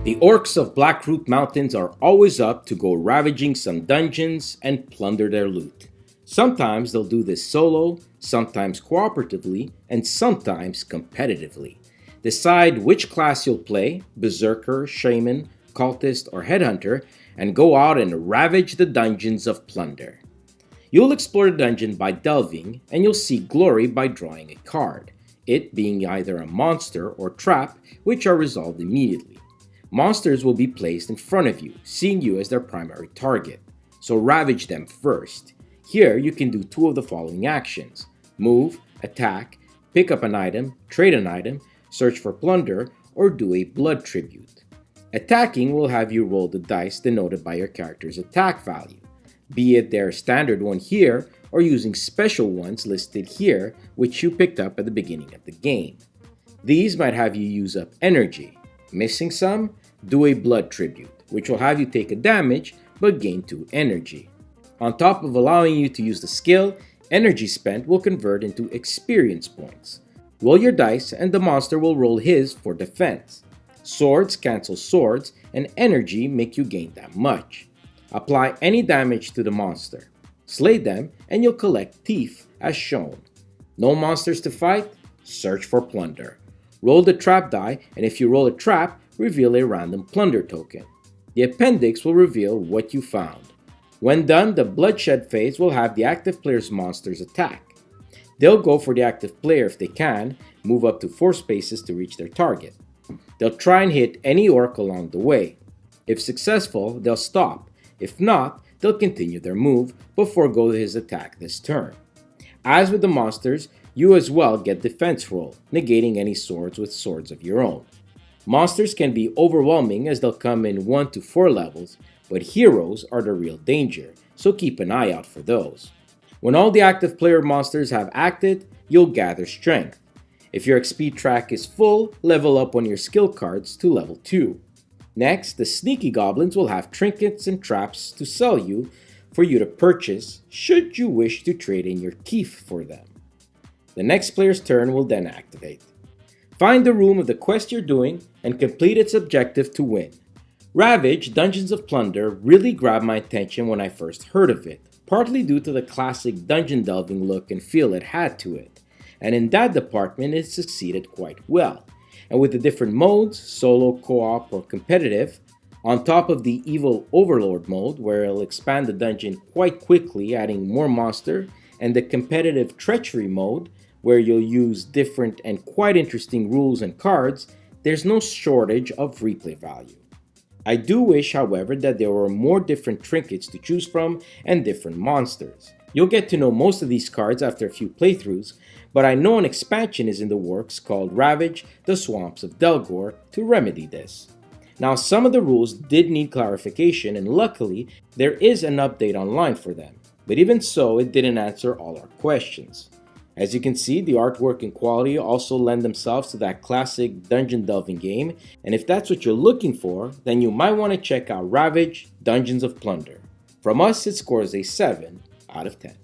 The orcs of Blackroot Mountains are always up to go ravaging some dungeons and plunder their loot. Sometimes they'll do this solo, sometimes cooperatively, and sometimes competitively. Decide which class you'll play, Berserker, Shaman, Cultist, or Headhunter, and go out and ravage the dungeons of Plunder. You'll explore the dungeon by delving, and you'll seek glory by drawing a card, it being either a monster or trap, which are resolved immediately. Monsters will be placed in front of you, seeing you as their primary target, so ravage them first. Here you can do two of the following actions: move, attack, pick up an item, trade an item, search for plunder, or do a blood tribute. Attacking will have you roll the dice denoted by your character's attack value, be it their standard one here or using special ones listed here which you picked up at the beginning of the game. These might have you use up energy. Missing some? Do a blood tribute, which will have you take a damage but gain 2 energy. On top of allowing you to use the skill, energy spent will convert into experience points. Roll your dice and the monster will roll his for defense. Swords cancel swords and energy make you gain that much. Apply any damage to the monster. Slay them and you'll collect teeth as shown. No monsters to fight? Search for plunder. Roll the trap die, and if you roll a trap, reveal a random plunder token. The appendix will reveal what you found. When done, the Bloodshed Phase will have the active player's monsters attack. They'll go for the active player if they can, move up to 4 spaces to reach their target. They'll try and hit any orc along the way. If successful, they'll stop. If not, they'll continue their move, but forego his attack this turn. As with the monsters, you as well get defense roll, negating any swords with swords of your own. Monsters can be overwhelming as they'll come in 1 to 4 levels, but heroes are the real danger, so keep an eye out for those. When all the active player monsters have acted, you'll gather strength. If your XP track is full, level up on your skill cards to level 2. Next, the sneaky goblins will have trinkets and traps to sell you for you to purchase should you wish to trade in your teeth for them. The next player's turn will then activate. Find the room of the quest you're doing and complete its objective to win. Ravage Dungeons of Plunder really grabbed my attention when I first heard of it, partly due to the classic dungeon delving look and feel it had to it, and in that department it succeeded quite well. And with the different modes, solo, co-op, or competitive, on top of the Evil Overlord mode where it'll expand the dungeon quite quickly adding more monster, and the competitive Treachery mode where you'll use different and quite interesting rules and cards, there's no shortage of replay value. I do wish, however, that there were more different trinkets to choose from and different monsters. You'll get to know most of these cards after a few playthroughs, but I know an expansion is in the works called Ravage, the Swamps of Delgor to remedy this. Now, some of the rules did need clarification, and luckily there is an update online for them, but even so it didn't answer all our questions. As you can see, the artwork and quality also lend themselves to that classic dungeon delving game, and if that's what you're looking for, then you might want to check out Ravage Dungeons of Plunder. From us, it scores a 7 out of 10.